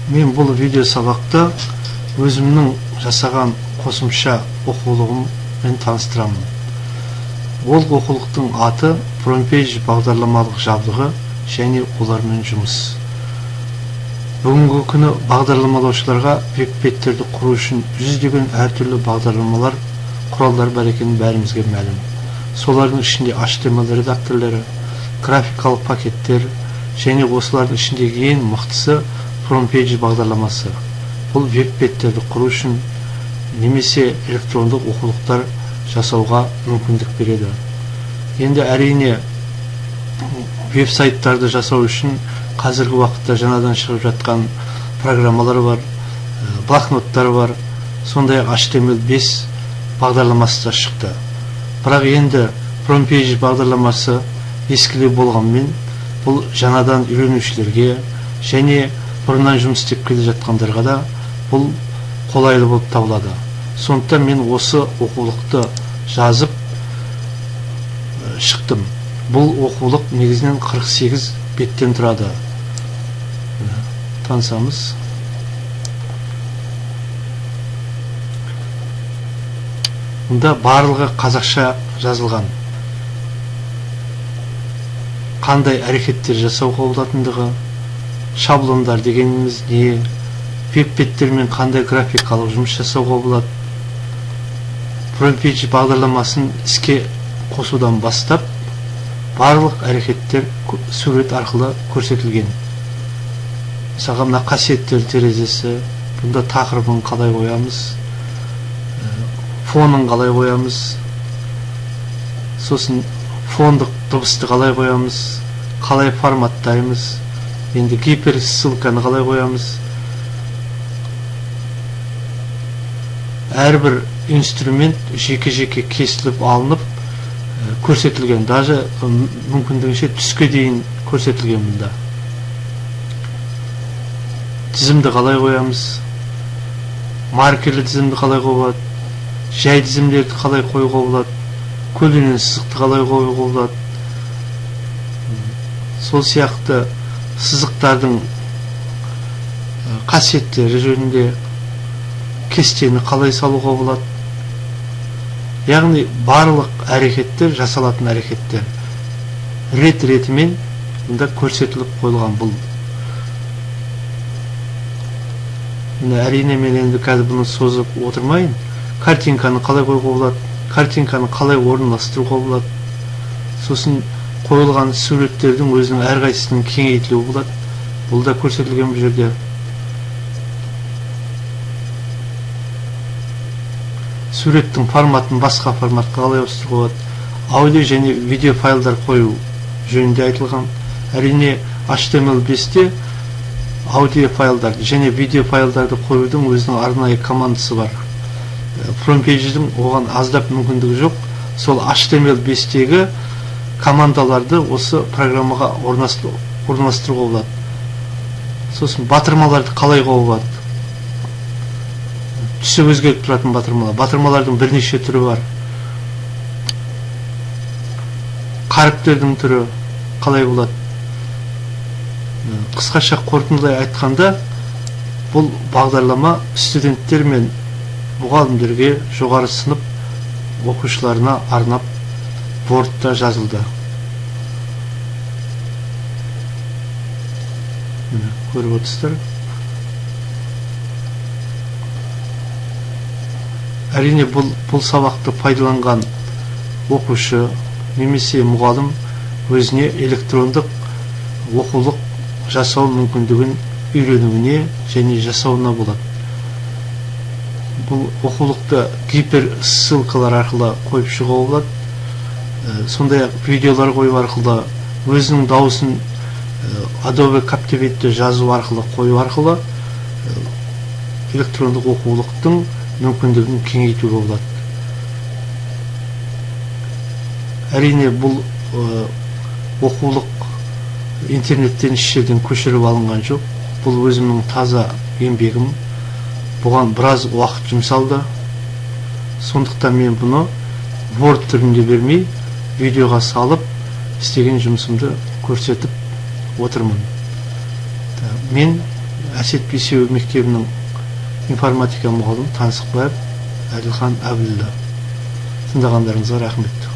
Мен бұл видео сабақта өзімнің жасаған қосымша оқулығыммен таныстырамын. Ол оқулықтың аты FrontPage бағдарламалық жабдығы және олармен жұмыс. Бүгінгі күні бағдарламалаушыларға веб-беттерді құру үшін жүздеген әртүрлі бағдарламалар, құралдар бар екені бәрімізге мәлім. Солардың ішінде HTML редакторлары, графикалық пакеттер және осылардың ішіндегі ең мықтысы FrontPage бағдарламасы. Бұл веб-беттерді құру үшін немесе электрондық оқулықтар жасауға мүмкіндік береді. Енді әрине веб-сайттарды жасау үшін қазіргі уақытта жаңадан шығып жатқан программалар бар, блокноттар бар, сондай HTML5 бағдарламасы да шықты. Бірақ енді FrontPage бағдарламасы ескілеу болғанмен, бұл жаңадан үйренушілерге және бұрыннан жұмыс істеп келе жатқандарға да бұл қолайлы болып табылады. Сондықтан мен осы оқулықты жазып шықтым. Бұл оқулық негізінен 48 беттен тұрады. Танысамыз. Мұнда барлығы қазақша жазылған. Қандай әрекеттер жасауға болатындығы, шаблондар дегеніміз не, веб-беттермен қандай графикалық жұмыс жасауға болады, FrontPage бағдарламасын іске қосудан бастап барлық әрекеттер сурет арқылы көрсетілген. Мысалға мына қасиеттер терезесі, бұнда тақырыбын қалай қоямыз, фонын қалай қоямыз, сосын фондық дыбысты қалай қоямыз, қалай форматтаймыз, енді гиперссылканы қалай қоямыз. Әрбір инструмент жеке-жеке кесіліп алынып көрсетілген, даже мүмкіндігінше түске дейін көрсетілген мұнда. Тізімді қалай қоямыз, маркерлі тізімді қалай қойылады, жай тізімдерді қалай қоюға болады, көлденең сызықты қалай қоюға болады. Сол сияқты сызықтардың қасиеттері жөнінде кестені қалай салуға болады. Яғни барлық әрекеттер, жасалатын әрекеттер рет-ретімен мұнда көрсетіліп қойылған бұл. Әрине мен енді қазір бұны созып отырмайын. Картинканы қалай қоюға болады, картинканы қалай орналастыруға болады. Сосын қойылған суреттердің өзінің әрқайсысының кеңейтілуі болады. Бұл да көрсетілген бұл жерде. Суреттің форматын басқа форматқа қалай ауыстыруға болады. Аудио және видео файлдар қою жөнінде айтылған. Әрине HTML5-те аудио файлдар және видео файлдарды қоюдың өзінің арнайы командасы бар. FrontPage'дің оған аздап мүмкіндігі жоқ. Сол HTML5-тегі командаларды осы программаға орналастыруға болады. Сосын батырмаларды қалай қоюға болады. Түсі өзгеріп тұратын батырмалар. Батырмалардың бірнеше түрі бар. Қаріптердің түрі қалай болады. Қысқаша қорытындылай айтқанда, бұл бағдарлама студенттер мен мұғалімдерге, жоғары сынып оқушыларына арнап Word'та жазылды. Көріп отырсыздар. Әрине бұл сабақты пайдаланған оқушы немесе мұғалім өзіне электрондық оқулық жасау мүмкіндігін үйренуіне және жасауына болады. Бұл оқулықты гиперссылкалар арқылы қойып шығуға болады. Сондай видеолар қою арқылы, өзінің дауысын Adobe Captivate'те жазу арқылы, қою арқылы электрондық оқулықтың мүмкіндігін кеңейтуге болады. Әрине бұл оқулық интернеттен еш жерден көшіріп алынған жоқ. Бұл өзімнің таза еңбегім. Бұған біраз уақыт жұмсалды. Сондықтан мен бұны Word түрінде бермей, видеоға салып, істеген жұмысымды көрсетіп отырмын. Мен Әсет Бейсеуов мектебінің информатика мұғалімі Таңсықбаев Әділхан Әбілді. Тыңдағандарыңызға рахмет.